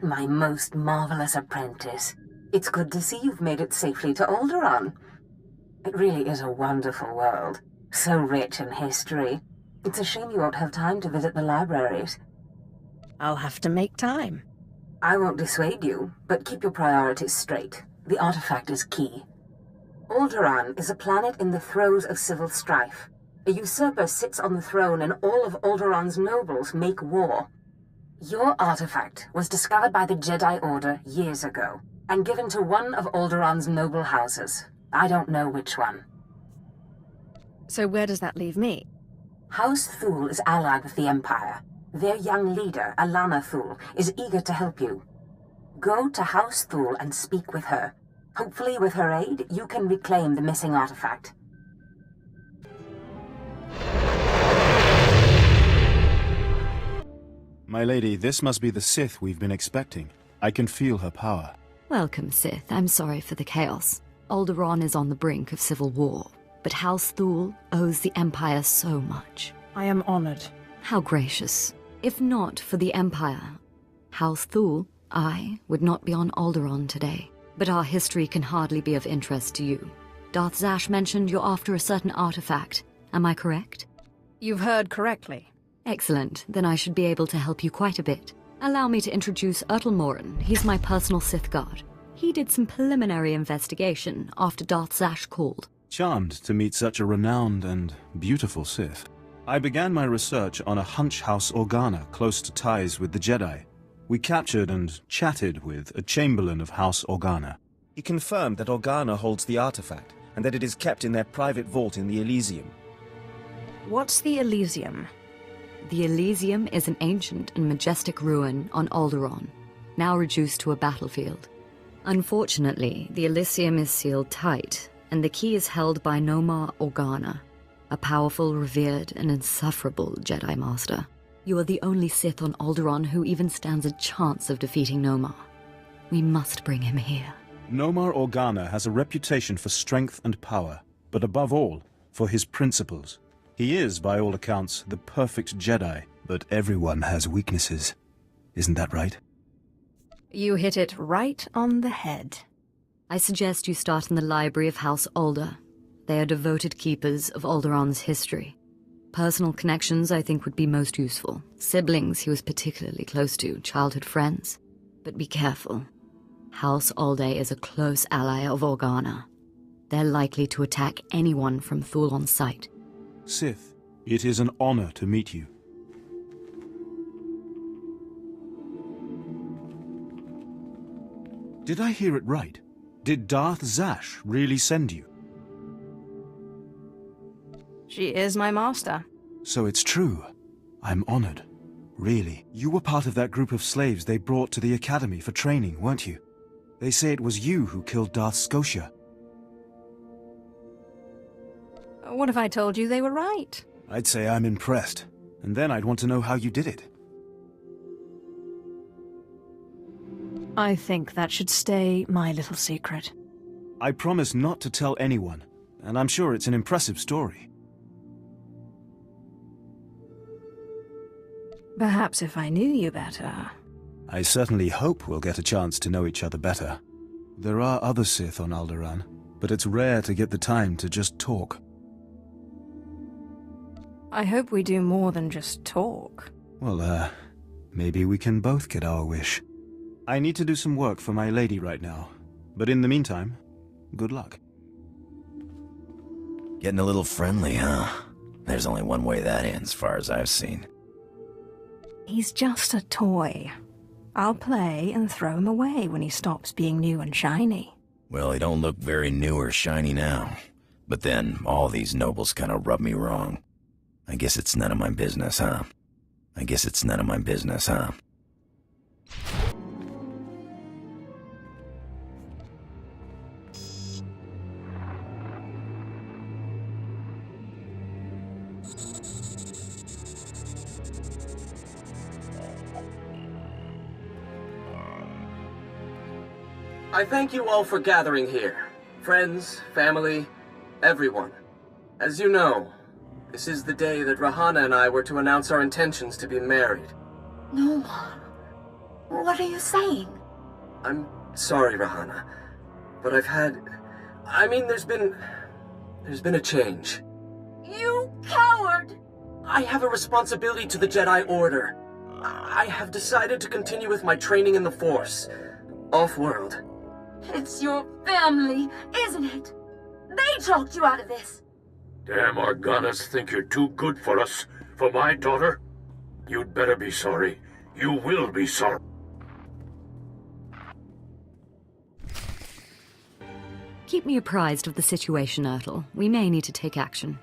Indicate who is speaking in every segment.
Speaker 1: my most marvelous apprentice. It's good to see you've made it safely to Alderaan. It really is a wonderful world, so rich in history. It's a shame you won't have time to visit the libraries.
Speaker 2: I'll have to make time.
Speaker 1: I won't dissuade you, but keep your priorities straight. The artifact is key. Alderaan is a planet in the throes of civil strife. A usurper sits on the throne and all of Alderaan's nobles make war. Your artifact was discovered by the Jedi Order years ago, and given to one of Alderaan's noble houses. I don't know which one.
Speaker 2: So where does that leave me?
Speaker 1: House Thule is allied with the Empire. Their young leader, Alana Thule, is eager to help you. Go to House Thule and speak with her. Hopefully, with her aid, you can reclaim the missing artifact.
Speaker 3: My lady, this must be the Sith we've been expecting. I can feel her power.
Speaker 4: Welcome, Sith. I'm sorry for the chaos. Alderaan is on the brink of civil war, but House Thule owes the Empire so much.
Speaker 2: I am honored.
Speaker 4: How gracious. If not for the Empire, House Thule, I would not be on Alderaan today. But our history can hardly be of interest to you. Darth Zash mentioned you're after a certain artifact. Am I correct?
Speaker 2: You've heard correctly.
Speaker 4: Excellent. Then I should be able to help you quite a bit. Allow me to introduce Morin. He's my personal Sith guard. He did some preliminary investigation after Darth Zash called.
Speaker 3: Charmed to meet such a renowned and beautiful Sith. I began my research on a hunch House Organa close to ties with the Jedi. We captured and chatted with a Chamberlain of House Organa.
Speaker 5: He confirmed that Organa holds the artifact, and that it is kept in their private vault in the Elysium.
Speaker 2: What's the Elysium?
Speaker 4: The Elysium is an ancient and majestic ruin on Alderaan, now reduced to a battlefield. Unfortunately, the Elysium is sealed tight, and the key is held by Nomar Organa, a powerful, revered, and insufferable Jedi Master. You are the only Sith on Alderaan who even stands a chance of defeating Nomar. We must bring him here.
Speaker 3: Nomar Organa has a reputation for strength and power, but above all, for his principles. He is, by all accounts, the perfect Jedi, but everyone has weaknesses. Isn't that right?
Speaker 2: You hit it right on the head.
Speaker 4: I suggest you start in the library of House Alder. They are devoted keepers of Alderaan's history. Personal connections, I think, would be most useful. Siblings he was particularly close to, childhood friends. But be careful. House Alde is a close ally of Organa. They're likely to attack anyone from Thule on sight.
Speaker 3: Sith, it is an honor to meet you. Did I hear it right? Did Darth Zash really send you?
Speaker 2: She is my master.
Speaker 3: So it's true. I'm honored. Really. You were part of that group of slaves they brought to the academy for training, weren't you? They say it was you who killed Darth Scotia.
Speaker 2: What if I told you they were right?
Speaker 3: I'd say I'm impressed. And then I'd want to know how you did it.
Speaker 2: I think that should stay my little secret.
Speaker 3: I promise not to tell anyone, and I'm sure it's an impressive story.
Speaker 2: Perhaps if I knew you better.
Speaker 3: I certainly hope we'll get a chance to know each other better. There are other Sith on Alderaan, but it's rare to get the time to just talk.
Speaker 2: I hope we do more than just talk.
Speaker 3: Well, maybe we can both get our wish. I need to do some work for my lady right now, but in the meantime, good luck.
Speaker 6: Getting a little friendly, huh? There's only one way that ends, as far as I've seen.
Speaker 2: He's just a toy. I'll play and throw him away when he stops being new and shiny.
Speaker 6: Well, he don't look very new or shiny now. But then, all these nobles kind of rub me wrong. I guess it's none of my business, huh? I guess it's none of my business, huh?
Speaker 7: I thank you all for gathering here. Friends, family, everyone. As you know, this is the day that Rahana and I were to announce our intentions to be married.
Speaker 1: No.
Speaker 8: What are you saying?
Speaker 7: I'm sorry, Rahana, but there's been a change.
Speaker 8: You coward!
Speaker 7: I have a responsibility to the Jedi Order. I have decided to continue with my training in the Force, off-world.
Speaker 8: It's your family, isn't it? They talked you out of this.
Speaker 9: Damn Organas think you're too good for us, for my daughter. You'd better be sorry. You will be sorry.
Speaker 4: Keep me apprised of the situation, Ertl. We may need to take action.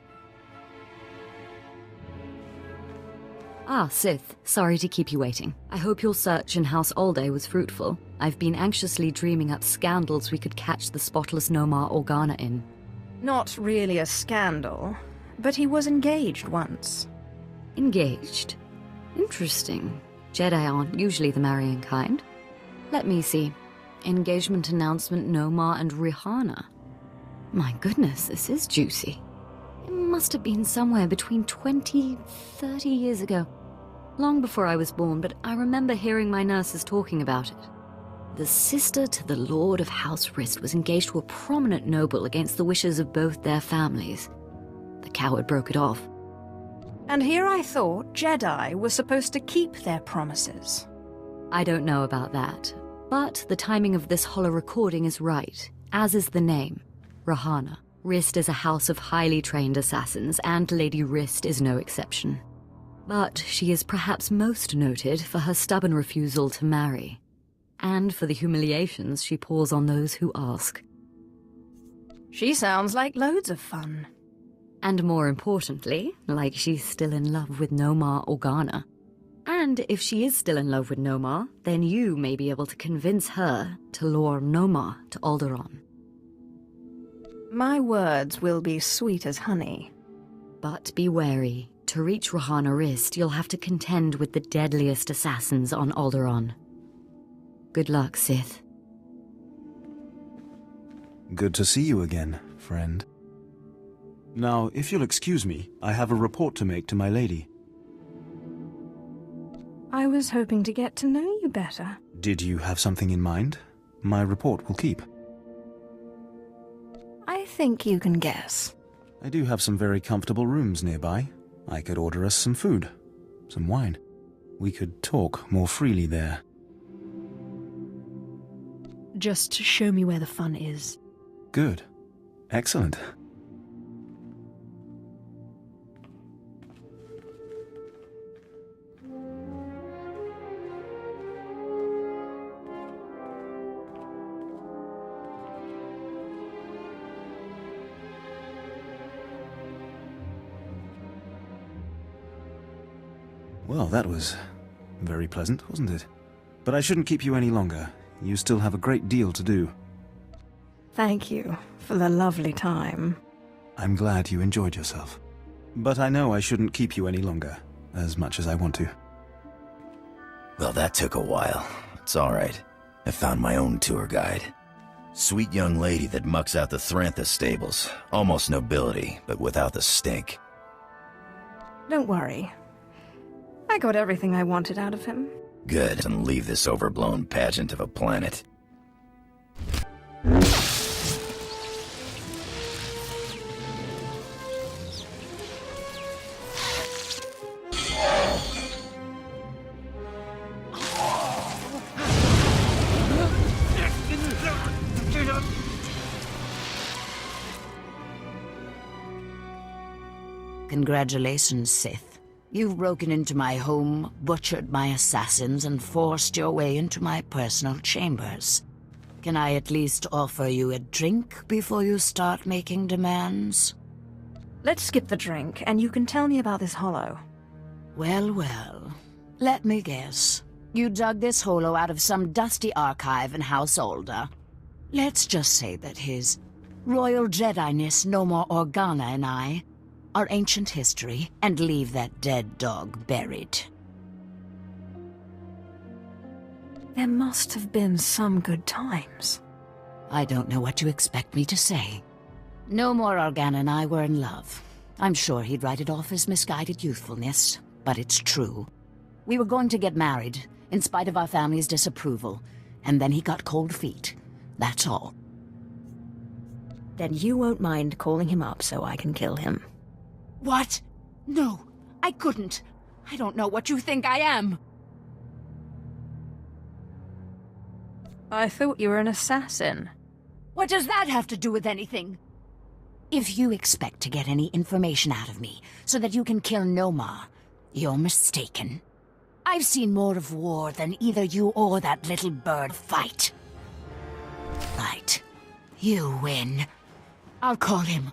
Speaker 4: Ah, Sith. Sorry to keep you waiting. I hope your search in House Alde was fruitful. I've been anxiously dreaming up scandals we could catch the spotless Nomar Organa in.
Speaker 2: Not really a scandal, but he was engaged once.
Speaker 4: Engaged? Interesting. Jedi aren't usually the marrying kind. Let me see. Engagement announcement, Nomar and Rihanna. My goodness, this is juicy. It must have been somewhere between 20, 30 years ago. Long before I was born, but I remember hearing my nurses talking about it. The sister to the Lord of House Rist was engaged to a prominent noble against the wishes of both their families. The coward broke it off.
Speaker 2: And here I thought Jedi were supposed to keep their promises.
Speaker 4: I don't know about that, but the timing of this holo recording is right, as is the name, Rahana. Rist is a house of highly trained assassins, and Lady Rist is no exception. But she is perhaps most noted for her stubborn refusal to marry, and for the humiliations she pours on those who ask.
Speaker 2: She sounds like loads of fun.
Speaker 4: And more importantly, like she's still in love with Nomar Organa. And if she is still in love with Nomar, then you may be able to convince her to lure Nomar to Alderaan.
Speaker 2: My words will be sweet as honey.
Speaker 4: But be wary. To reach Rahana Rist, you'll have to contend with the deadliest assassins on Alderaan. Good luck, Sith.
Speaker 3: Good to see you again, friend. Now, if you'll excuse me, I have a report to make to my lady.
Speaker 2: I was hoping to get to know you better.
Speaker 3: Did you have something in mind? My report will keep.
Speaker 2: I think you can guess.
Speaker 3: I do have some very comfortable rooms nearby. I could order us some food, some wine. We could talk more freely there.
Speaker 2: Just show me where the fun is.
Speaker 3: Good. Excellent. Well, that was very pleasant, wasn't it? But I shouldn't keep you any longer. You still have a great deal to do.
Speaker 2: Thank you for the lovely time.
Speaker 3: I'm glad you enjoyed yourself. But I know I shouldn't keep you any longer, as much as I want to.
Speaker 6: Well, that took a while. It's all right. I found my own tour guide. Sweet young lady that mucks out the Thrantha stables. Almost nobility, but without the stink.
Speaker 2: Don't worry. I got everything I wanted out of him.
Speaker 6: Good, and leave this overblown pageant of a planet.
Speaker 10: Congratulations, Sith. You've broken into my home, butchered my assassins, and forced your way into my personal chambers. Can I at least offer you a drink before you start making demands?
Speaker 2: Let's skip the drink, and you can tell me about this holo.
Speaker 10: Well, well. Let me guess. You dug this holo out of some dusty archive in House Alda. Let's just say that his Royal Jedi-ness Nomar Organa and I are ancient history, and leave that dead dog buried.
Speaker 2: There must have been some good times.
Speaker 10: I don't know what you expect me to say. Nomar Organa and I were in love. I'm sure he'd write it off as misguided youthfulness, but it's true. We were going to get married, in spite of our family's disapproval. And then he got cold feet. That's all.
Speaker 2: Then you won't mind calling him up so I can kill him.
Speaker 10: What? No, I couldn't. I don't know what you think I am.
Speaker 2: I thought you were an assassin.
Speaker 10: What does that have to do with anything? If you expect to get any information out of me so that you can kill Nomar, you're mistaken. I've seen more of war than either you or that little bird fight. Right. You win. I'll call him.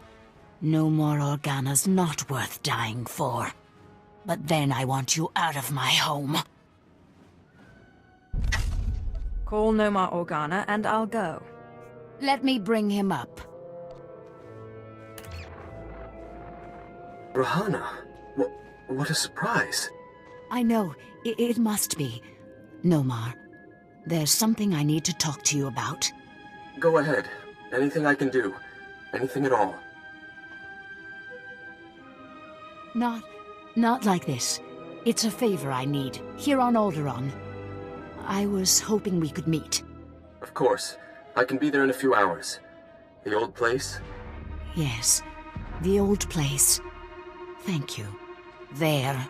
Speaker 10: Nomar Organa's not worth dying for. But then I want you out of my home.
Speaker 2: Call Nomar Organa and I'll go.
Speaker 10: Let me bring him up.
Speaker 7: Rahana, what a surprise.
Speaker 10: I know, it must be. Nomar, there's something I need to talk to you about.
Speaker 7: Go ahead. Anything I can do. Anything at all.
Speaker 10: Not like this. It's a favor I need, here on Alderaan. I was hoping we could meet.
Speaker 7: Of course. I can be there in a few hours. The old place?
Speaker 10: Yes, the old place. Thank you. There.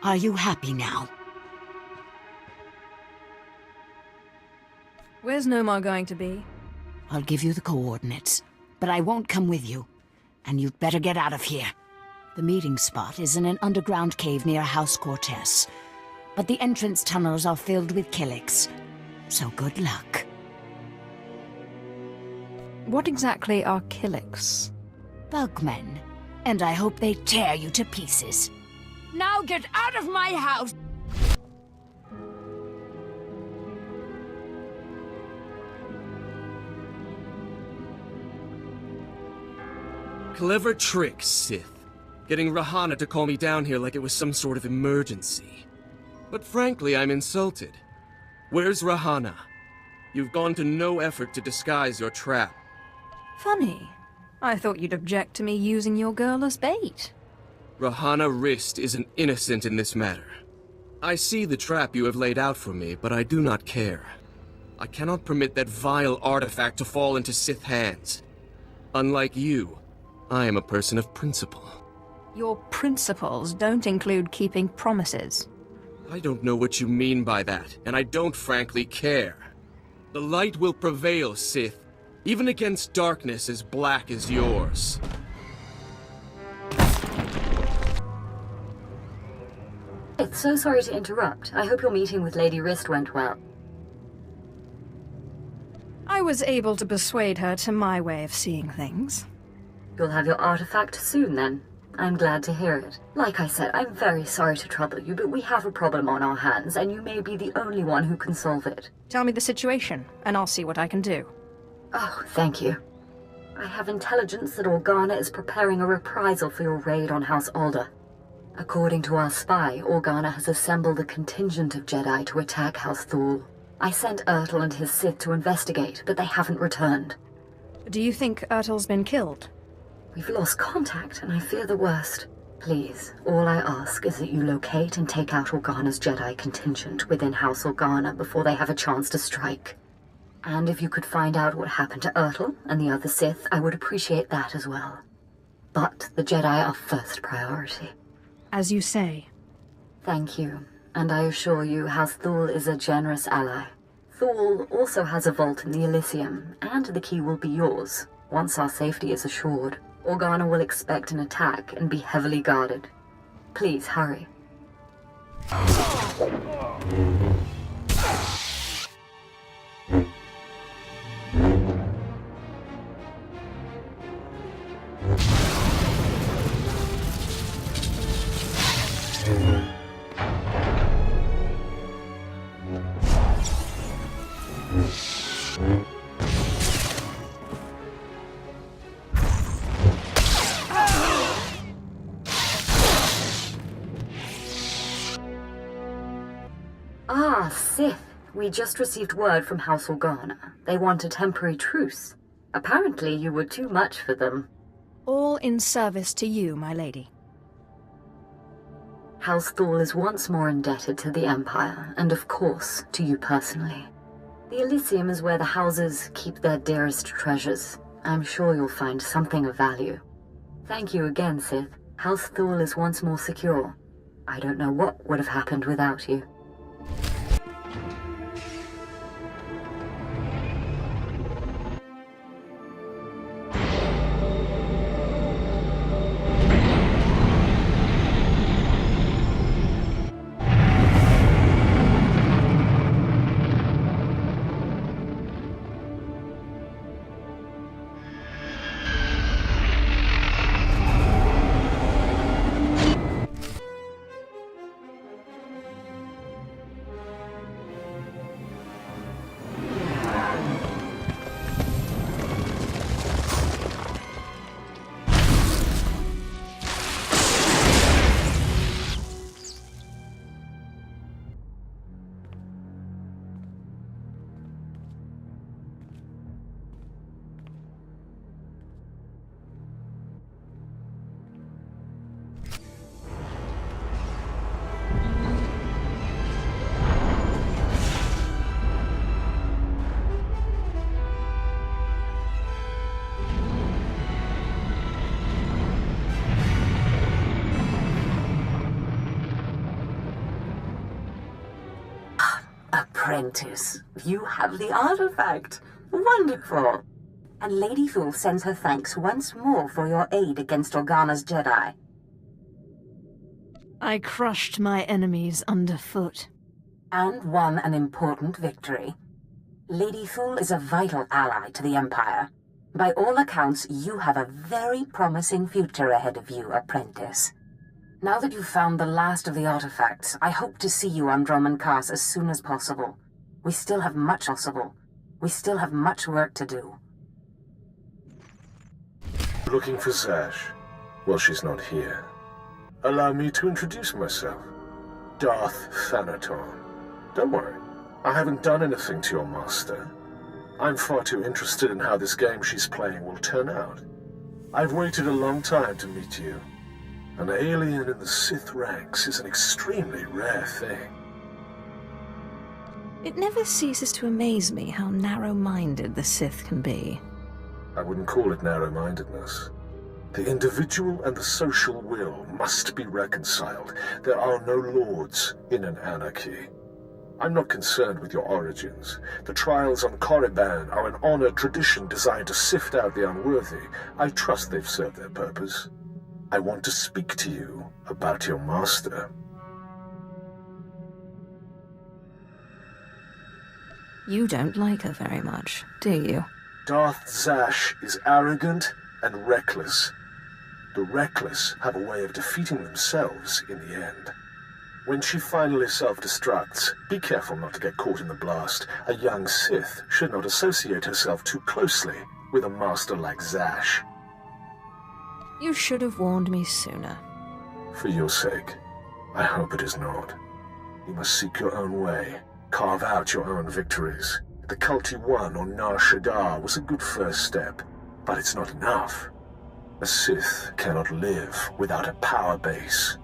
Speaker 10: Are you happy now?
Speaker 2: Where's Nomar going to be?
Speaker 10: I'll give you the coordinates, but I won't come with you. And you'd better get out of here. The meeting spot is in an underground cave near House Cortez, but the entrance tunnels are filled with Killiks, so good luck.
Speaker 2: What exactly are Killiks?
Speaker 10: Bugmen, and I hope they tear you to pieces. Now get out of my house!
Speaker 7: Clever trick, Sith. Getting Rahana to call me down here like it was some sort of emergency. But frankly, I'm insulted. Where's Rahana? You've gone to no effort to disguise your trap.
Speaker 2: Funny. I thought you'd object to me using your girl as bait.
Speaker 7: Rahana Rist isn't innocent in this matter. I see the trap you have laid out for me, but I do not care. I cannot permit that vile artifact to fall into Sith hands. Unlike you, I am a person of principle.
Speaker 2: Your principles don't include keeping promises.
Speaker 7: I don't know what you mean by that, and I don't frankly care. The light will prevail, Sith, even against darkness as black as yours.
Speaker 1: It's so sorry to interrupt. I hope your meeting with Lady Rist went well.
Speaker 2: I was able to persuade her to my way of seeing things.
Speaker 1: You'll have your artifact soon, then. I'm glad to hear it. Like I said, I'm very sorry to trouble you, but we have a problem on our hands, and you may be the only one who can solve it.
Speaker 2: Tell me the situation, and I'll see what I can do.
Speaker 1: Oh, thank you. I have intelligence that Organa is preparing a reprisal for your raid on House Alder. According to our spy, Organa has assembled a contingent of Jedi to attack House Thul. I sent Ertl and his Sith to investigate, but they haven't returned.
Speaker 2: Do you think Ertl's been killed?
Speaker 1: We've lost contact, and I fear the worst. Please, all I ask is that you locate and take out Organa's Jedi contingent within House Organa before they have a chance to strike. And if you could find out what happened to Ertl and the other Sith, I would appreciate that as well. But the Jedi are first priority.
Speaker 2: As you say.
Speaker 1: Thank you, and I assure you House Thul is a generous ally. Thul also has a vault in the Elysium, and the key will be yours, once our safety is assured. Organa will expect an attack and be heavily guarded. Please, hurry. Ah, Sith. We just received word from House Organa. They want a temporary truce. Apparently you were too much for them.
Speaker 2: All in service to you, my lady.
Speaker 4: House Thal is once more indebted to the Empire, and of course, to you personally. The Elysium is where the houses keep their dearest treasures. I'm sure you'll find something of value. Thank you again, Sith. House Thal is once more secure. I don't know what would have happened without you.
Speaker 1: Apprentice, you have the artifact. Wonderful. And Lady Thal sends her thanks once more for your aid against Organa's Jedi.
Speaker 2: I crushed my enemies underfoot.
Speaker 1: And won an important victory. Lady Thal is a vital ally to the Empire. By all accounts, you have a very promising future ahead of you, Apprentice. Now that you've found the last of the artifacts, I hope to see you on Dromund Kaas as soon as possible. We still have much work to do.
Speaker 11: Looking for Zash? Well, she's not here. Allow me to introduce myself. Darth Thanaton. Don't worry, I haven't done anything to your master. I'm far too interested in how this game she's playing will turn out. I've waited a long time to meet you. An alien in the Sith ranks is an extremely rare thing.
Speaker 2: It never ceases to amaze me how narrow-minded the Sith can be.
Speaker 11: I wouldn't call it narrow-mindedness. The individual and the social will must be reconciled. There are no lords in an anarchy. I'm not concerned with your origins. The trials on Korriban are an honored tradition designed to sift out the unworthy. I trust they've served their purpose. I want to speak to you about your master.
Speaker 2: You don't like her very much, do you?
Speaker 11: Darth Zash is arrogant and reckless. The reckless have a way of defeating themselves in the end. When she finally self-destructs, be careful not to get caught in the blast. A young Sith should not associate herself too closely with a master like Zash.
Speaker 2: You should have warned me sooner.
Speaker 11: For your sake, I hope it is not. You must seek your own way, carve out your own victories. The cult you won on Nar Shaddaa was a good first step, but it's not enough. A Sith cannot live without a power base.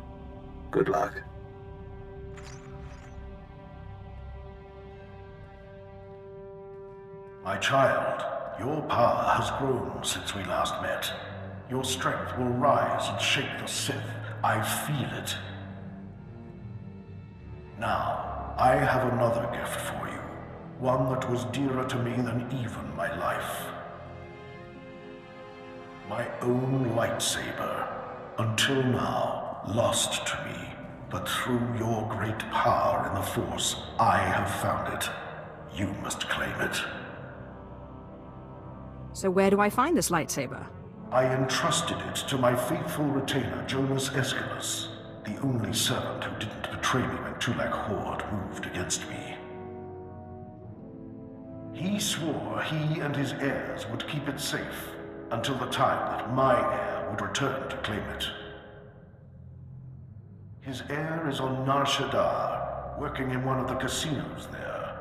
Speaker 11: Good luck.
Speaker 12: My child, your power has grown since we last met. Your strength will rise and shake the Sith. I feel it. Now, I have another gift for you. One that was dearer to me than even my life. My own lightsaber. Until now, lost to me. But through your great power in the Force, I have found it. You must claim it.
Speaker 2: So where do I find this lightsaber?
Speaker 12: I entrusted it to my faithful retainer, Jonas Aeschylus, the only servant who didn't betray me when Tulak Horde moved against me. He swore he and his heirs would keep it safe until the time that my heir would return to claim it. His heir is on Nar Shaddaa, working in one of the casinos there.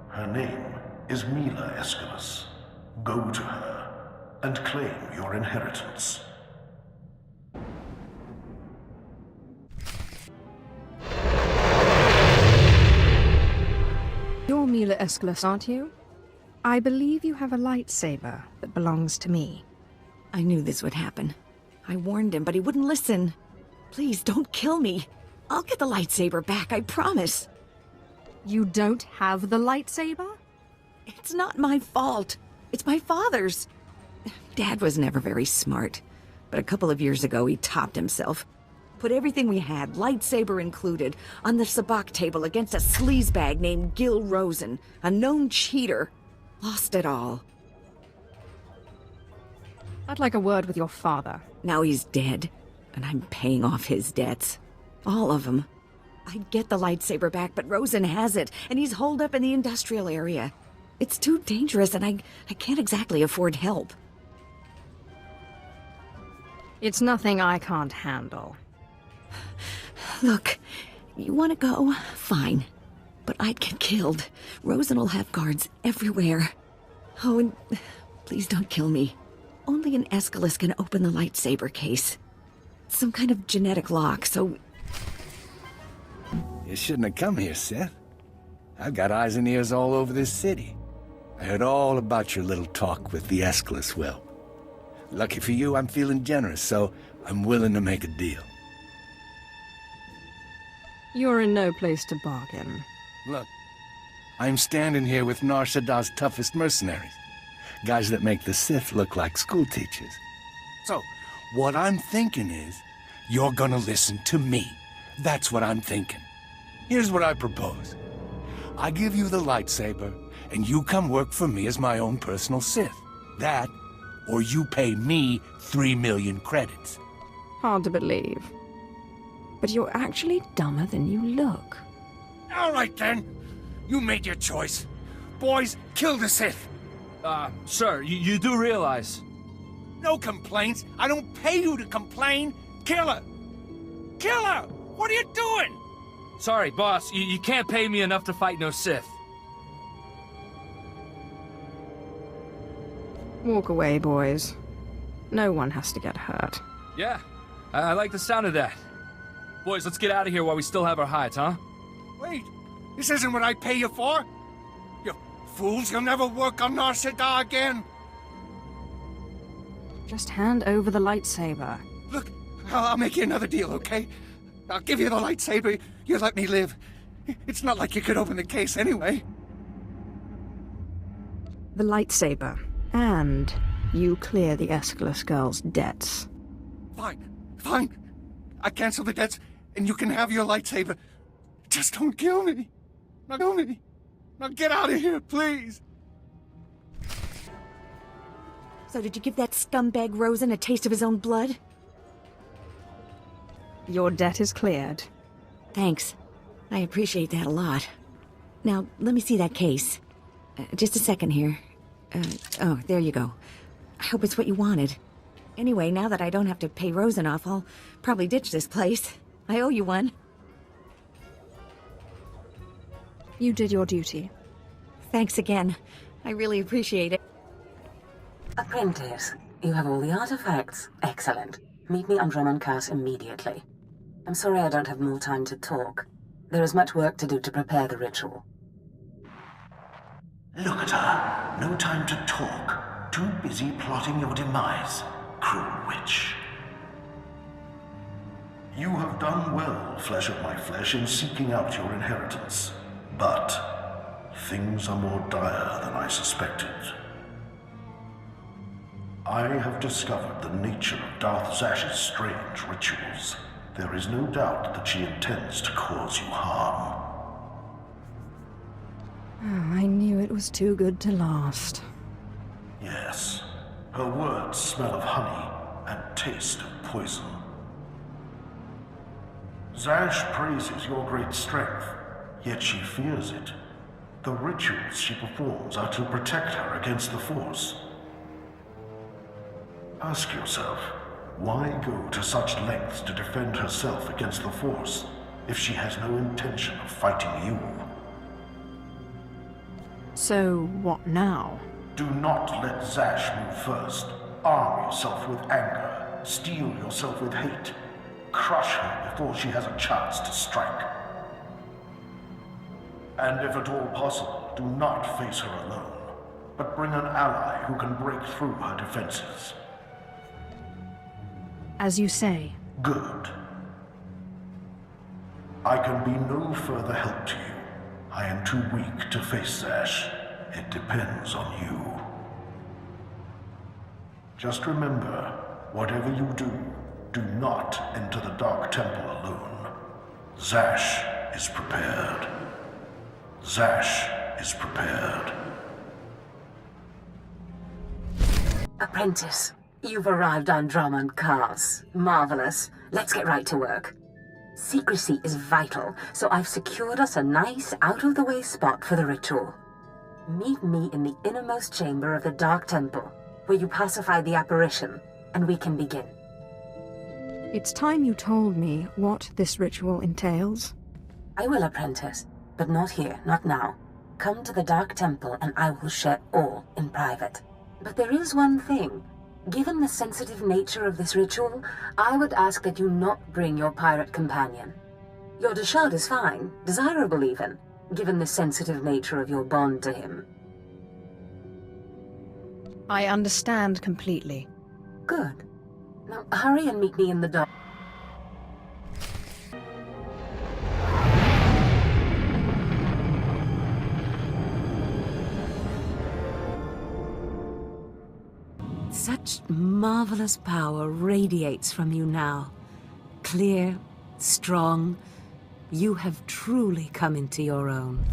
Speaker 12: Her name is Mila Aeschylus. Go to her and claim your inheritance.
Speaker 2: Aeschylus, aren't you? I believe you have a lightsaber that belongs to me.
Speaker 10: I knew this would happen. I warned him, but he wouldn't listen. Please, don't kill me. I'll get the lightsaber back, I promise.
Speaker 2: You don't have the lightsaber?
Speaker 10: It's not my fault. It's my father's. Dad was never very smart, but a couple of years ago he topped himself. Put everything we had, lightsaber included, on the sabacc table against a sleazebag named Gil Rosen, a known cheater. Lost it all.
Speaker 2: I'd like a word with your father.
Speaker 10: Now he's dead, and I'm paying off his debts. All of them. I'd get the lightsaber back, but Rosen has it, and he's holed up in the industrial area. It's too dangerous, and I can't exactly afford help.
Speaker 2: It's nothing I can't handle.
Speaker 10: Look, you want to go? Fine. But I'd get killed. Rosen will have guards everywhere. Oh, and please don't kill me. Only an Aeschylus can open the lightsaber case. Some kind of genetic lock, so...
Speaker 13: You shouldn't have come here, Sith. I've got eyes and ears all over this city. I heard all about your little talk with the Aeschylus whelp. Lucky for you, I'm feeling generous, so I'm willing to make a deal.
Speaker 2: You're in no place to bargain.
Speaker 13: Look, I'm standing here with Nar Shaddah's toughest mercenaries. Guys that make the Sith look like school teachers. So, what I'm thinking is, you're gonna listen to me. That's what I'm thinking. Here's what I propose. I give you the lightsaber, and you come work for me as my own personal Sith. That, or you pay me 3 million credits.
Speaker 2: Hard to believe. But you're actually dumber than you look.
Speaker 13: All right, then. You made your choice. Boys, kill the Sith.
Speaker 14: Sir, you do realize...
Speaker 13: No complaints. I don't pay you to complain. Kill her. Kill her! What are you doing?
Speaker 14: Sorry, boss. You can't pay me enough to fight no Sith.
Speaker 2: Walk away, boys. No one has to get hurt.
Speaker 14: Yeah, I like the sound of that. Boys, let's get out of here while we still have our hides, huh?
Speaker 13: Wait, this isn't what I pay you for. You fools, you'll never work on Nar Shaddaa again.
Speaker 2: Just hand over the lightsaber.
Speaker 13: Look, I'll make you another deal, okay? I'll give you the lightsaber, you let me live. It's not like you could open the case anyway.
Speaker 2: The lightsaber, and you clear the Aeschylus girl's debts.
Speaker 13: Fine. I cancel the debts, and you can have your lightsaber. Just don't kill me. Not kill me. Now get out of here, please.
Speaker 10: So did you give that scumbag Rosen a taste of his own blood?
Speaker 2: Your debt is cleared.
Speaker 10: Thanks. I appreciate that a lot. Now, let me see that case. Just a second here. Oh, there you go. I hope it's what you wanted. Anyway, now that I don't have to pay Rosen off, I'll probably ditch this place. I owe you one.
Speaker 2: You did your duty.
Speaker 10: Thanks again. I really appreciate it.
Speaker 1: Apprentice, you have all the artifacts. Excellent. Meet me on Dromon immediately. I'm sorry I don't have more time to talk. There is much work to do to prepare the ritual.
Speaker 12: Look at her. No time to talk. Too busy plotting your demise, cruel witch. You have done well, flesh of my flesh, in seeking out your inheritance. But things are more dire than I suspected. I have discovered the nature of Darth Zash's strange rituals. There is no doubt that she intends to cause you harm.
Speaker 2: Oh, I knew it was too good to last.
Speaker 12: Yes. Her words smell of honey and taste of poison. Zash praises your great strength, yet she fears it. The rituals she performs are to protect her against the Force. Ask yourself, why go to such lengths to defend herself against the Force if she has no intention of fighting you?
Speaker 2: So, what now?
Speaker 12: Do not let Zash move first. Arm yourself with anger. Steel yourself with hate. Crush her before she has a chance to strike. And if at all possible, do not face her alone, but bring an ally who can break through her defenses.
Speaker 2: As you say.
Speaker 12: Good. I can be no further help to you. I am too weak to face Zash. It depends on you. Just remember, whatever you do, do not enter the Dark Temple alone. Zash is prepared. Zash is prepared.
Speaker 1: Apprentice, you've arrived on Drummond Cars. Marvelous. Let's get right to work. Secrecy is vital, so I've secured us a nice, out-of-the-way spot for the ritual. Meet me in the innermost chamber of the Dark Temple, where you pacify the apparition, and we can begin.
Speaker 2: It's time you told me what this ritual entails.
Speaker 1: I will, Apprentice, but not here, not now. Come to the Dark Temple and I will share all in private. But there is one thing. Given the sensitive nature of this ritual, I would ask that you not bring your pirate companion. Your Deshard is fine, desirable even, given the sensitive nature of your bond to him.
Speaker 2: I understand completely.
Speaker 1: Good. Now hurry and meet me in the dark. Such marvelous power radiates from you now. Clear, strong. You have truly come into your own.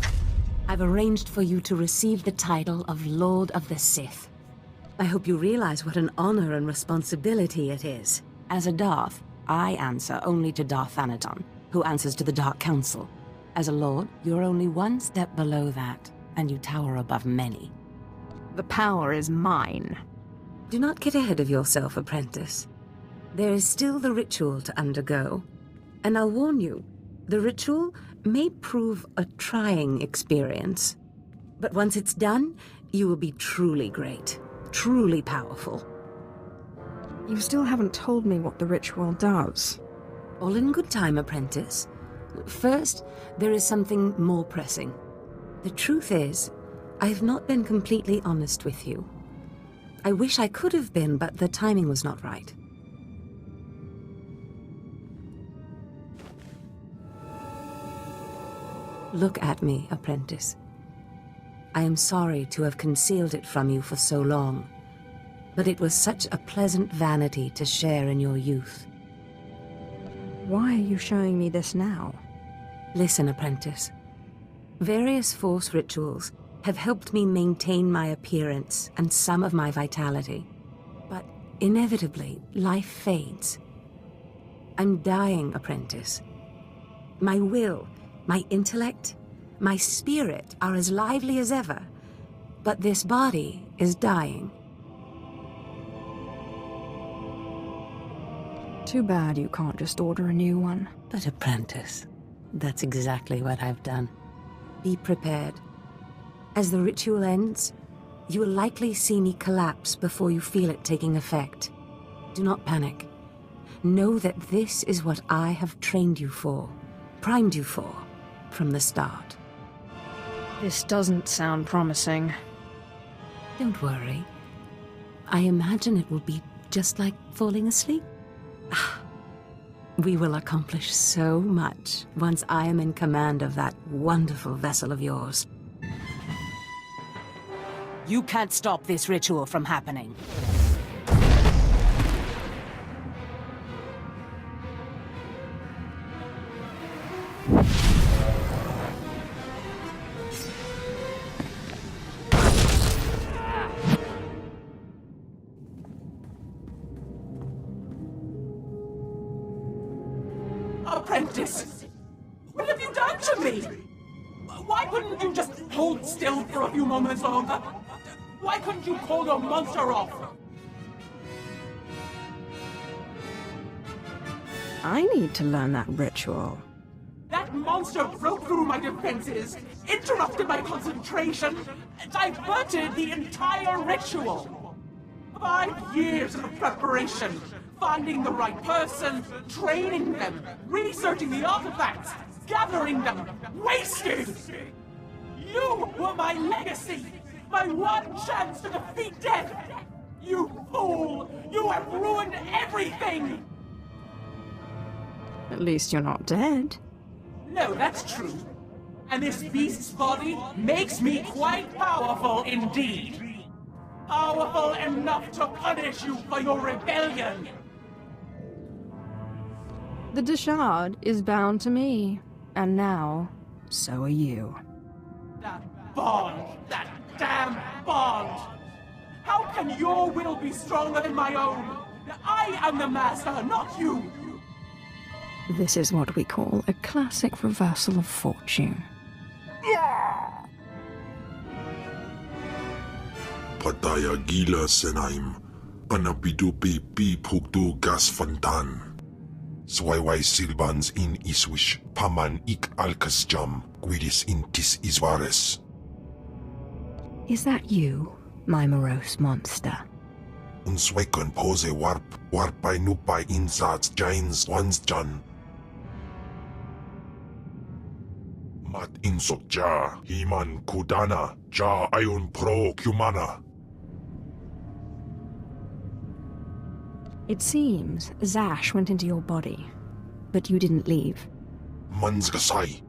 Speaker 1: I've arranged for you to receive the title of Lord of the Sith. I hope you realize what an honor and responsibility it is. As a Darth, I answer only to Darth Thanaton, who answers to the Dark Council. As a Lord, you're only one step below that, and you tower above many.
Speaker 2: The power is mine.
Speaker 1: Do not get ahead of yourself, Apprentice. There is still the ritual to undergo. And I'll warn you, the ritual may prove a trying experience. But once it's done, you will be truly great, truly powerful.
Speaker 2: You still haven't told me what the ritual does.
Speaker 1: All in good time, Apprentice. First, there is something more pressing. The truth is, I have not been completely honest with you. I wish I could have been, but the timing was not right. Look at me, Apprentice. I am sorry to have concealed it from you for so long, but it was such a pleasant vanity to share in your youth.
Speaker 2: Why are you showing me this now?
Speaker 1: Listen, Apprentice. Various Force rituals have helped me maintain my appearance and some of my vitality. But inevitably, life fades. I'm dying, Apprentice. My will, my intellect, my spirit are as lively as ever, but this body is dying.
Speaker 2: Too bad you can't just order a new one.
Speaker 1: But Apprentice, that's exactly what I've done. Be prepared. As the ritual ends, you will likely see me collapse before you feel it taking effect. Do not panic. Know that this is what I have trained you for, primed you for, from the start.
Speaker 2: This doesn't sound promising.
Speaker 1: Don't worry. I imagine it will be just like falling asleep. We will accomplish so much once I am in command of that wonderful vessel of yours. You can't stop this ritual from happening.
Speaker 15: Apprentice! What have you done to me? Why couldn't you just hold still for a few moments longer? Why couldn't you call your monster off?
Speaker 2: I need to learn that ritual.
Speaker 15: That monster broke through my defenses, interrupted my concentration, diverted the entire ritual. 5 years of preparation, finding the right person, training them, researching the artifacts, gathering them, wasted! You were my legacy! My one chance to defeat death! You fool! You have ruined everything!
Speaker 2: At least you're not dead.
Speaker 15: No, that's true. And this beast's body makes me quite powerful indeed. Powerful enough to punish you for your rebellion.
Speaker 2: The Deshard is bound to me, and now, so are you.
Speaker 15: That bond! That damn bond! How can your will be stronger than my own? I am the master, not you!
Speaker 2: This is what we call a classic reversal of fortune.
Speaker 16: Pataya gila senaim, panapidupi pi puktu gas fantan. Swayway silbans in iswish, paman ik alkas jam, guidis intis isvares.
Speaker 2: Is that you, my morose monster?
Speaker 16: Unswekon pose warpai nupai insats jains ones jan. Mat insok ja, himan kudana, ja ayun pro kumana.
Speaker 2: It seems Zash went into your body, but you didn't leave.
Speaker 16: Manzgasai.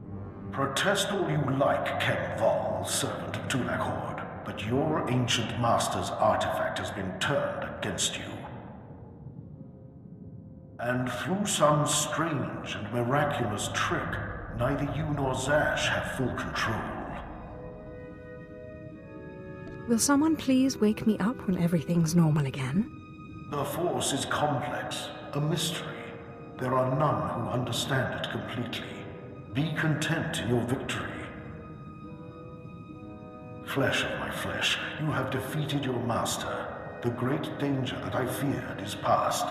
Speaker 12: Protest all you like, Ken Vol, servant of Tulak Horde, but your ancient master's artifact has been turned against you. And through some strange and miraculous trick, neither you nor Zash have full control.
Speaker 2: Will someone please wake me up when everything's normal again?
Speaker 12: The Force is complex, a mystery. There are none who understand it completely. Be content in your victory. Flesh of my flesh, you have defeated your master. The great danger that I feared is past.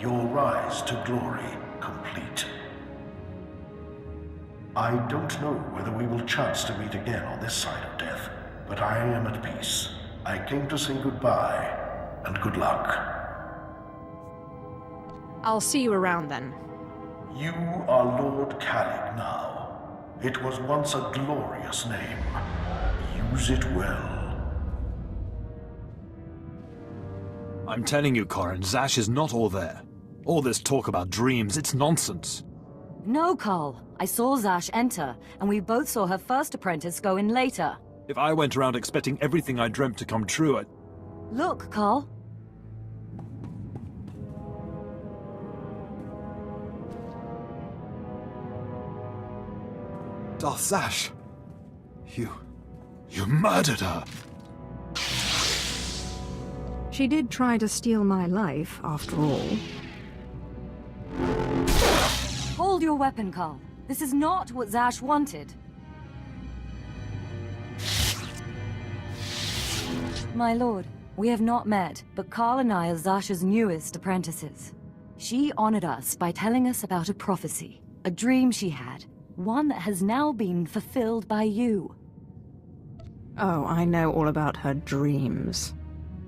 Speaker 12: Your rise to glory complete. I don't know whether we will chance to meet again on this side of death, but I am at peace. I came to say goodbye, and good luck.
Speaker 2: I'll see you around then.
Speaker 12: You are Lord Calig now. It was once a glorious name. Use it well.
Speaker 3: I'm telling you, Corrin, Zash is not all there. All this talk about dreams, it's nonsense.
Speaker 4: No, Carl. I saw Zash enter, and we both saw her first apprentice go in later.
Speaker 3: If I went around expecting everything I dreamt to come true,
Speaker 4: Look, Carl.
Speaker 3: Darth Zash! You murdered her!
Speaker 2: She did try to steal my life, after all.
Speaker 4: Hold your weapon, Carl. This is not what Zash wanted. My lord, we have not met, but Carl and I are Zash's newest apprentices. She honored us by telling us about a prophecy, a dream she had, one that has now been fulfilled by you.
Speaker 2: Oh, I know all about her dreams.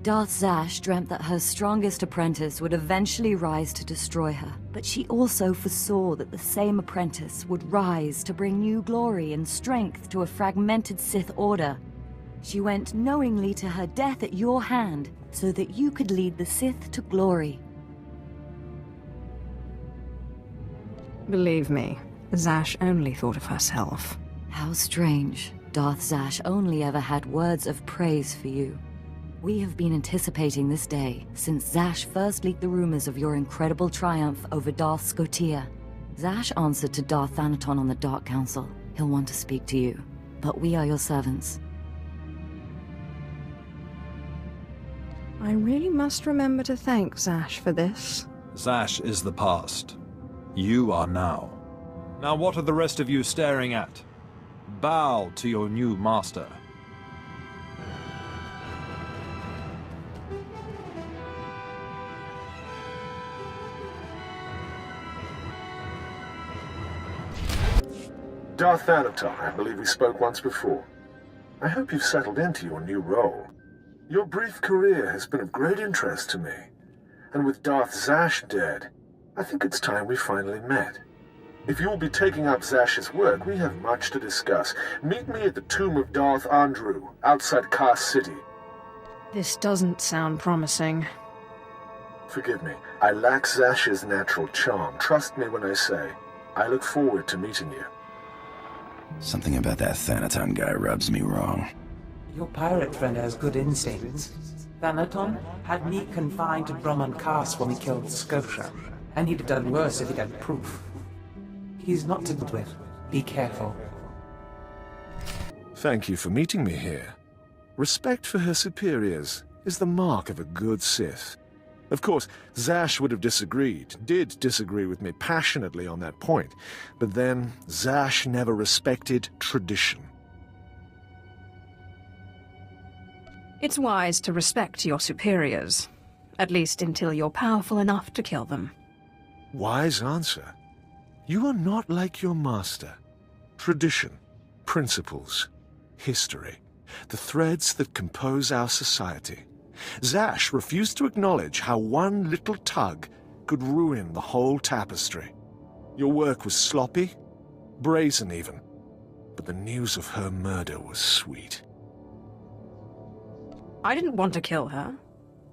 Speaker 4: Darth Zash dreamt that her strongest apprentice would eventually rise to destroy her, but she also foresaw that the same apprentice would rise to bring new glory and strength to a fragmented Sith Order. She went knowingly to her death at your hand, so that you could lead the Sith to glory.
Speaker 2: Believe me, Zash only thought of herself.
Speaker 4: How strange. Darth Zash only ever had words of praise for you. We have been anticipating this day since Zash first leaked the rumors of your incredible triumph over Darth SWTOR. Zash answered to Darth Thanaton on the Dark Council. He'll want to speak to you, but we are your servants.
Speaker 2: I really must remember to thank Zash for this.
Speaker 3: Zash is the past. You are now. Now what are the rest of you staring at? Bow to your new master.
Speaker 11: Darth Thanaton, I believe we spoke once before. I hope you've settled into your new role. Your brief career has been of great interest to me, and with Darth Zash dead, I think it's time we finally met. If you will be taking up Zash's work, we have much to discuss. Meet me at the tomb of Darth Andrew, outside Kar City.
Speaker 2: This doesn't sound promising.
Speaker 11: Forgive me, I lack Zash's natural charm. Trust me when I say, I look forward to meeting you.
Speaker 6: Something about that Thanaton guy rubs me wrong.
Speaker 15: Your pirate friend has good instincts. Thanaton had me confined to Drummond Cast when we killed Scotia, and he'd have done worse if he'd had proof. He's not to deal with. Be careful.
Speaker 11: Thank you for meeting me here. Respect for her superiors is the mark of a good Sith. Of course, Zash would have did disagree with me passionately on that point, but then Zash never respected tradition.
Speaker 2: It's wise to respect your superiors, at least until you're powerful enough to kill them.
Speaker 11: Wise answer. You are not like your master. Tradition, principles, history, the threads that compose our society. Zash refused to acknowledge how one little tug could ruin the whole tapestry. Your work was sloppy, brazen even, but the news of her murder was sweet.
Speaker 2: I didn't want to kill her.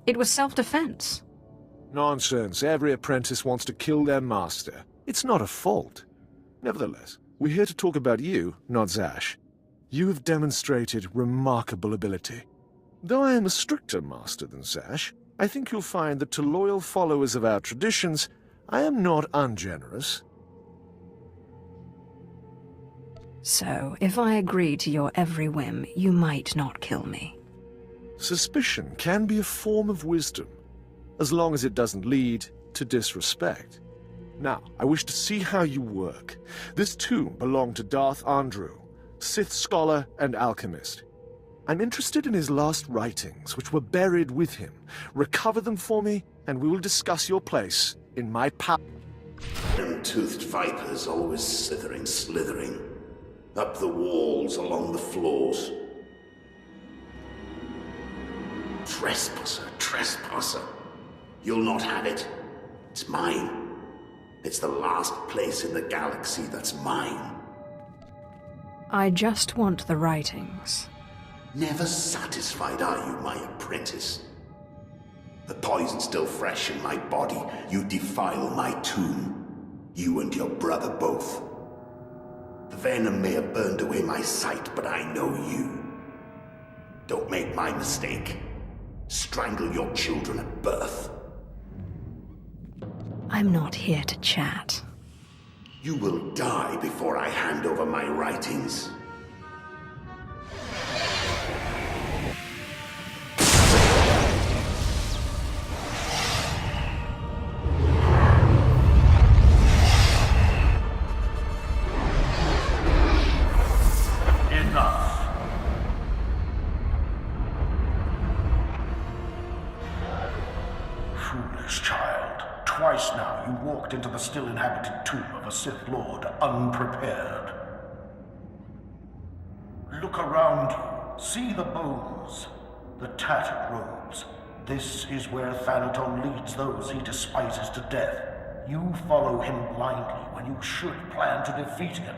Speaker 2: It was self-defense.
Speaker 11: Nonsense. Every apprentice wants to kill their master. It's not a fault. Nevertheless, we're here to talk about you, not Zash. You have demonstrated remarkable ability. Though I am a stricter master than Zash, I think you'll find that to loyal followers of our traditions, I am not ungenerous.
Speaker 2: So, if I agree to your every whim, you might not kill me.
Speaker 11: Suspicion can be a form of wisdom, as long as it doesn't lead to disrespect. Now, I wish to see how you work. This tomb belonged to Darth Andrew, Sith scholar and alchemist. I'm interested in his last writings, which were buried with him. Recover them for me, and we will discuss your place in my power.
Speaker 17: Toothed vipers always slithering. Up the walls, along the floors. Trespasser. You'll not have it. It's mine. It's the last place in the galaxy that's mine.
Speaker 2: I just want the writings.
Speaker 17: Never satisfied are you, my apprentice? The poison's still fresh in my body. You defile my tomb. You and your brother both. The venom may have burned away my sight, but I know you. Don't make my mistake. Strangle your children at birth.
Speaker 2: I'm not here to chat.
Speaker 17: You will die before I hand over my writings.
Speaker 12: Twice now you walked into the still inhabited tomb of a Sith Lord unprepared. Look around you. See the bones, the tattered robes. This is where Thanaton leads those he despises to death. You follow him blindly when you should plan to defeat him.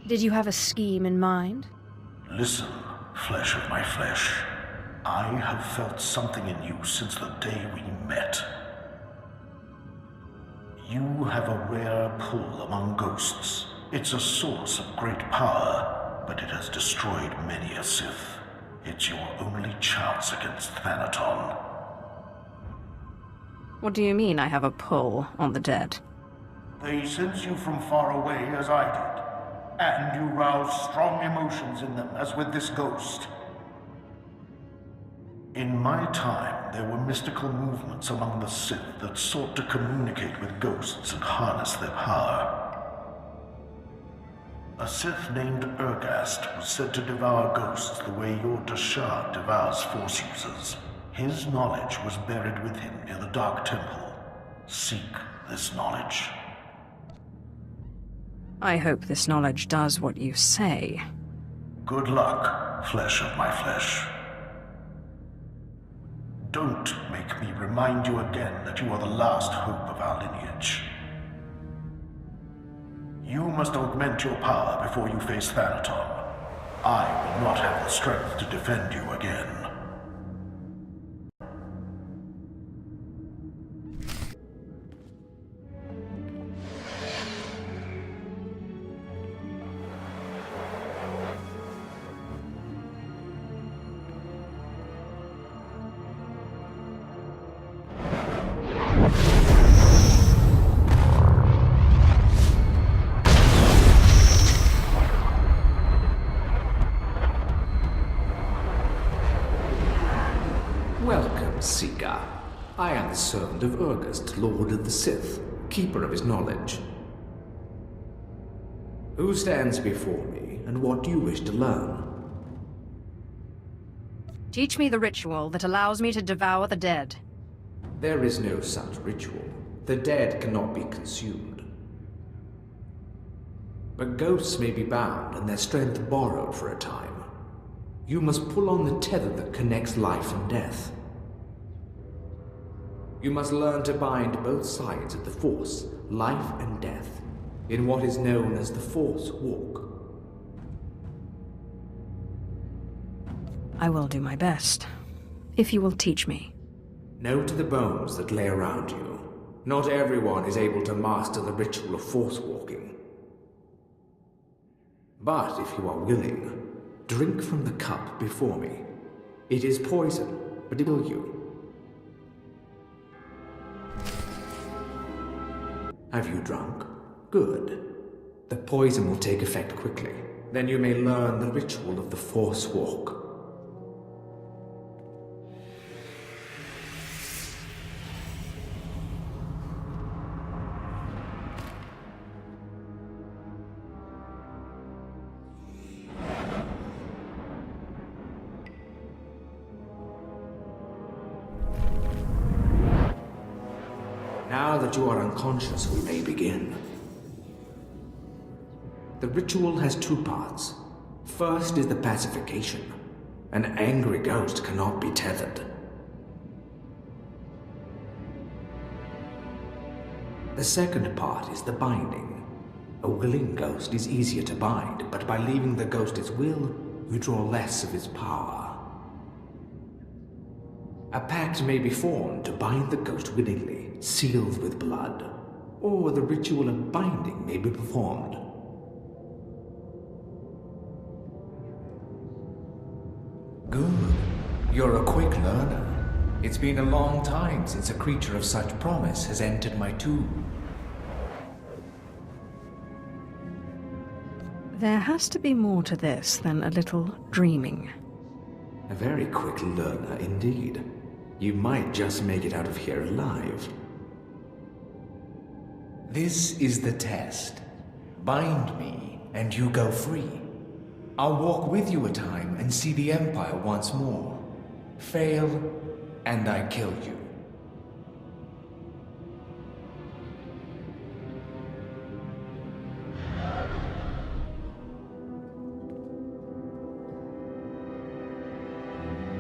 Speaker 2: Did you have a scheme in mind?
Speaker 12: Listen, flesh of my flesh. I have felt something in you since the day we met. You have a rare pull among ghosts. It's a source of great power, but it has destroyed many a Sith. It's your only chance against Thanaton.
Speaker 2: What do you mean I have a pull on the dead?
Speaker 12: They sense you from far away as I did, and you rouse strong emotions in them as with this ghost. In my time, there were mystical movements among the Sith that sought to communicate with ghosts and harness their power. A Sith named Urgast was said to devour ghosts the way your Dashad devours Force users. His knowledge was buried with him near the Dark Temple. Seek this knowledge.
Speaker 2: I hope this knowledge does what you say.
Speaker 12: Good luck, flesh of my flesh. Don't make me remind you again that you are the last hope of our lineage. You must augment your power before you face Thanaton. I will not have the strength to defend you again.
Speaker 18: Welcome, Seeker. I am the servant of Urgust, Lord of the Sith, keeper of his knowledge. Who stands before me, and what do you wish to learn?
Speaker 2: Teach me the ritual that allows me to devour the dead.
Speaker 18: There is no such ritual. The dead cannot be consumed. But ghosts may be bound and their strength borrowed for a time. You must pull on the tether that connects life and death. You must learn to bind both sides of the Force, life and death, in what is known as the Force Walk.
Speaker 2: I will do my best, if you will teach me.
Speaker 18: Know to the bones that lay around you. Not everyone is able to master the ritual of Force Walking. But if you are willing, drink from the cup before me. It is poison, but it will you. Have you drunk? Good. The poison will take effect quickly. Then you may learn the ritual of the Force Walk. Now that you are unconscious, we may begin. The ritual has two parts. First is the pacification. An angry ghost cannot be tethered. The second part is the binding. A willing ghost is easier to bind, but by leaving the ghost its will, you draw less of its power. A pact may be formed to bind the ghost willingly, sealed with blood, or the ritual of binding may be performed. Good. You're a quick learner. It's been a long time since a creature of such promise has entered my tomb.
Speaker 2: There has to be more to this than a little dreaming.
Speaker 18: A very quick learner indeed. You might just make it out of here alive. This is the test. Bind me, and you go free. I'll walk with you a time and see the Empire once more. Fail, and I kill you.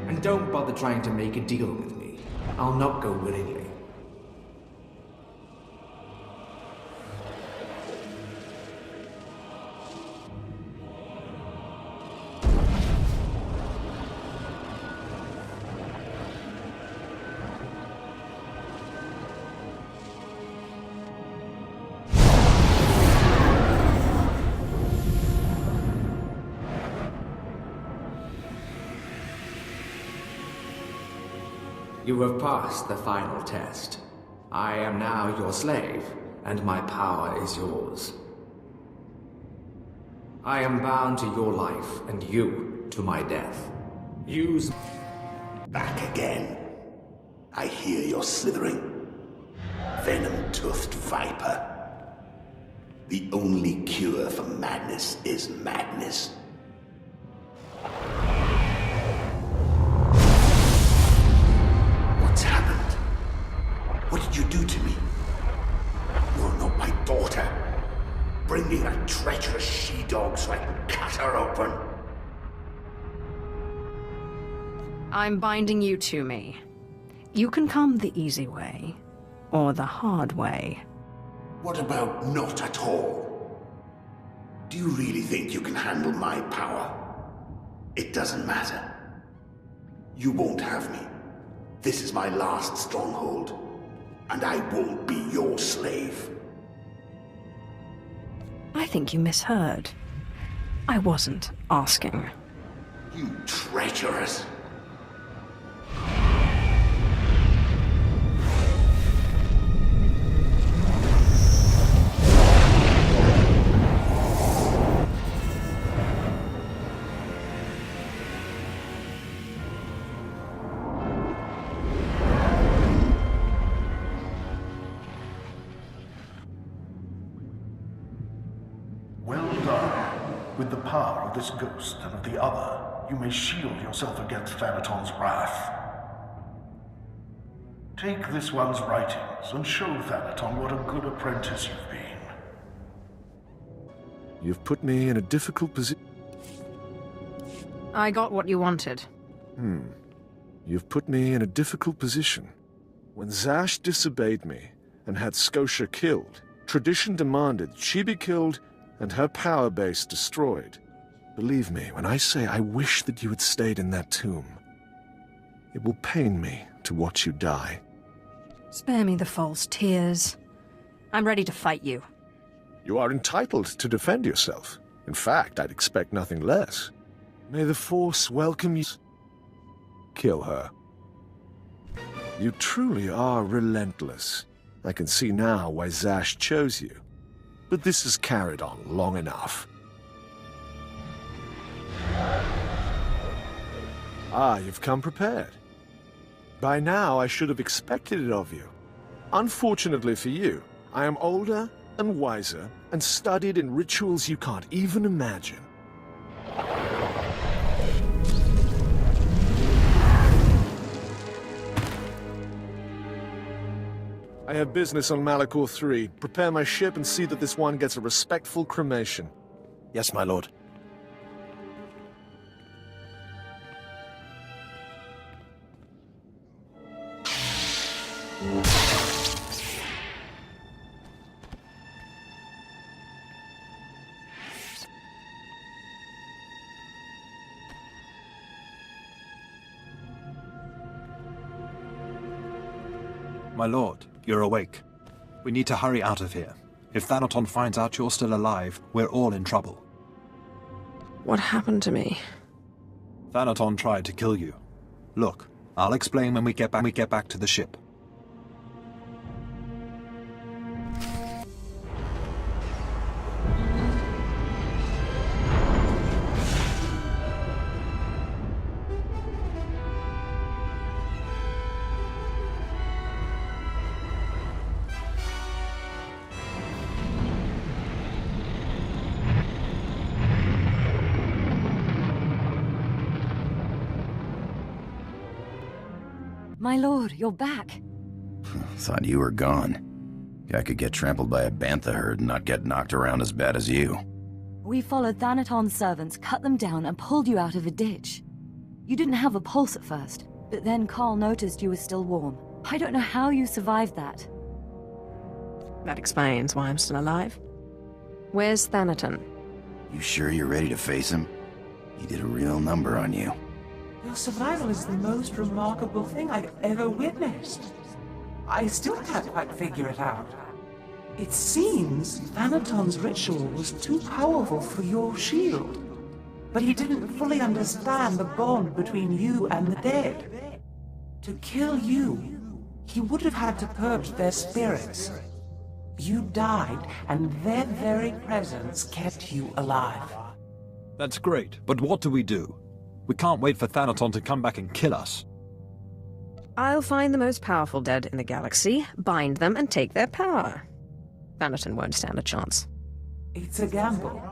Speaker 18: And don't bother trying to make a deal with me. I'll not go willingly. You have passed the final test. I am now your slave, and my power is yours. I am bound to your life, and you to my death. Use...
Speaker 17: Back again. I hear you're slithering. Venom-toothed viper. The only cure for madness is madness. What's happened? What did you do to me? You're not my daughter. Bringing a treacherous she-dog so I can cut her open.
Speaker 2: I'm binding you to me. You can come the easy way, or the hard way.
Speaker 17: What about not at all? Do you really think you can handle my power? It doesn't matter. You won't have me. This is my last stronghold, and I won't be your slave.
Speaker 2: I think you misheard. I wasn't asking.
Speaker 17: You treacherous...
Speaker 12: With the power of this ghost and of the other, you may shield yourself against Thanaton's wrath. Take this one's writings and show Thanaton what a good apprentice you've been.
Speaker 19: You've put me in a difficult position.
Speaker 2: I got what you wanted.
Speaker 19: You've put me in a difficult position. When Zash disobeyed me and had Scotia killed, tradition demanded she be killed and her power base destroyed. Believe me when I say I wish that you had stayed in that tomb. It will pain me to watch you die.
Speaker 2: Spare me the false tears. I'm ready to fight you.
Speaker 19: You are entitled to defend yourself. In fact, I'd expect nothing less. May the Force welcome you. Kill her. You truly are relentless. I can see now why Zash chose you. But this has carried on long enough. Ah, you've come prepared. By now, I should have expected it of you. Unfortunately for you, I am older and wiser and studied in rituals you can't even imagine. I have business on Malachor 3. Prepare my ship and see that this one gets a respectful cremation.
Speaker 5: Yes, my lord.
Speaker 3: My lord, you're awake. We need to hurry out of here. If Thanaton finds out you're still alive, we're all in trouble.
Speaker 2: What happened to me?
Speaker 3: Thanaton tried to kill you. Look, I'll explain when we get back to the ship.
Speaker 4: My lord, you're back.
Speaker 6: Thought you were gone. I could get trampled by a bantha herd and not get knocked around as bad as you.
Speaker 4: We followed Thanaton's servants, cut them down, and pulled you out of a ditch. You didn't have a pulse at first, but then Carl noticed you were still warm. I don't know how you survived that.
Speaker 2: That explains why I'm still alive. Where's Thanaton?
Speaker 6: You sure you're ready to face him? He did a real number on you.
Speaker 15: Your survival is the most remarkable thing I've ever witnessed. I still can't quite figure it out. It seems Thanaton's ritual was too powerful for your shield. But he didn't fully understand the bond between you and the dead. To kill you, he would have had to purge their spirits. You died, and their very presence kept you alive.
Speaker 3: That's great, but what do we do? We can't wait for Thanaton to come back and kill us.
Speaker 2: I'll find the most powerful dead in the galaxy, bind them, and take their power. Thanaton won't stand a chance.
Speaker 15: It's a gamble.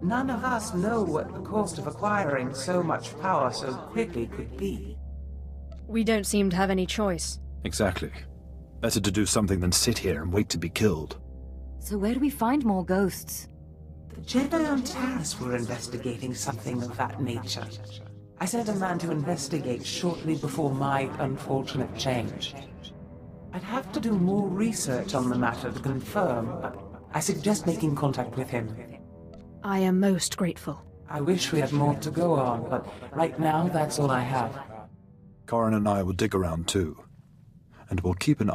Speaker 15: None of us know what the cost of acquiring so much power so quickly could be.
Speaker 2: We don't seem to have any choice.
Speaker 3: Exactly. Better to do something than sit here and wait to be killed.
Speaker 4: So where do we find more ghosts?
Speaker 15: The Jedi on Taris were investigating something of that nature. I sent a man to investigate shortly before my unfortunate change. I'd have to do more research on the matter to confirm, but I suggest making contact with him.
Speaker 2: I am most grateful.
Speaker 15: I wish we had more to go on, but right now that's all I have.
Speaker 3: Corin and I will dig around too, and we'll keep an eye